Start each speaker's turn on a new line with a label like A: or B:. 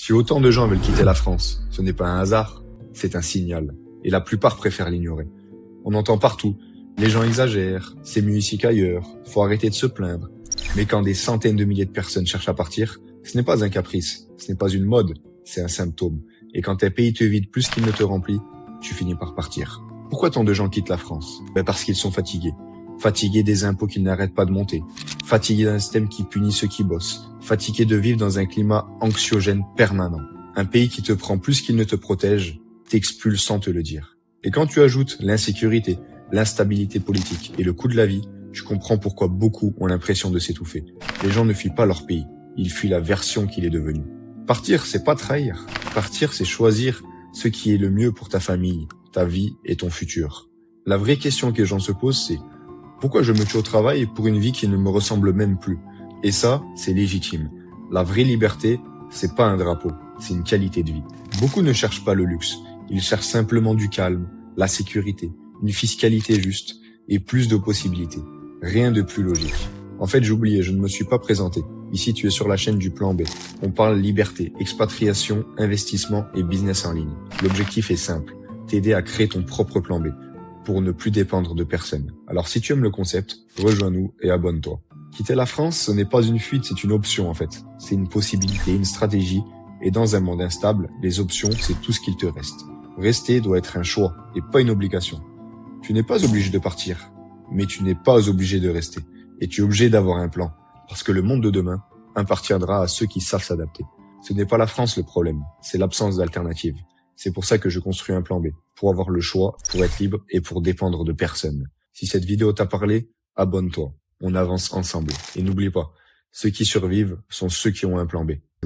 A: Si autant de gens veulent quitter la France, ce n'est pas un hasard, c'est un signal. Et la plupart préfèrent l'ignorer. On entend partout, les gens exagèrent, c'est mieux ici qu'ailleurs, faut arrêter de se plaindre. Mais quand des centaines de milliers de personnes cherchent à partir, ce n'est pas un caprice, ce n'est pas une mode, c'est un symptôme. Et quand un pays te vide plus qu'il ne te remplit, tu finis par partir. Pourquoi tant de gens quittent la France? Parce qu'ils sont fatigués. Fatigués des impôts qui n'arrêtent pas de monter. Fatigués d'un système qui punit ceux qui bossent. Fatigués de vivre dans un climat anxiogène permanent. Un pays qui te prend plus qu'il ne te protège, t'expulse sans te le dire. Et quand tu ajoutes l'insécurité, l'instabilité politique et le coût de la vie, tu comprends pourquoi beaucoup ont l'impression de s'étouffer. Les gens ne fuient pas leur pays, ils fuient la version qu'il est devenu. Partir, c'est pas trahir. Partir, c'est choisir ce qui est le mieux pour ta famille, ta vie et ton futur. La vraie question que les gens se posent, c'est pourquoi je me tue au travail pour une vie qui ne me ressemble même plus? Et ça, c'est légitime. La vraie liberté, c'est pas un drapeau, c'est une qualité de vie. Beaucoup ne cherchent pas le luxe, ils cherchent simplement du calme, la sécurité, une fiscalité juste et plus de possibilités. Rien de plus logique. En fait, j'ai oublié, je ne me suis pas présenté. Ici, tu es sur la chaîne du Plan B. On parle liberté, expatriation, investissement et business en ligne. L'objectif est simple, t'aider à créer ton propre plan B pour ne plus dépendre de personne. Alors si tu aimes le concept, rejoins-nous et abonne-toi. Quitter la France, ce n'est pas une fuite, c'est une option en fait. C'est une possibilité, une stratégie. Et dans un monde instable, les options, c'est tout ce qu'il te reste. Rester doit être un choix et pas une obligation. Tu n'es pas obligé de partir, mais tu n'es pas obligé de rester. Et tu es obligé d'avoir un plan. Parce que le monde de demain appartiendra à ceux qui savent s'adapter. Ce n'est pas la France le problème, c'est l'absence d'alternative. C'est pour ça que je construis un plan B, pour avoir le choix, pour être libre et pour dépendre de personne. Si cette vidéo t'a parlé, abonne-toi. On avance ensemble. Et n'oublie pas, ceux qui survivent sont ceux qui ont un plan B.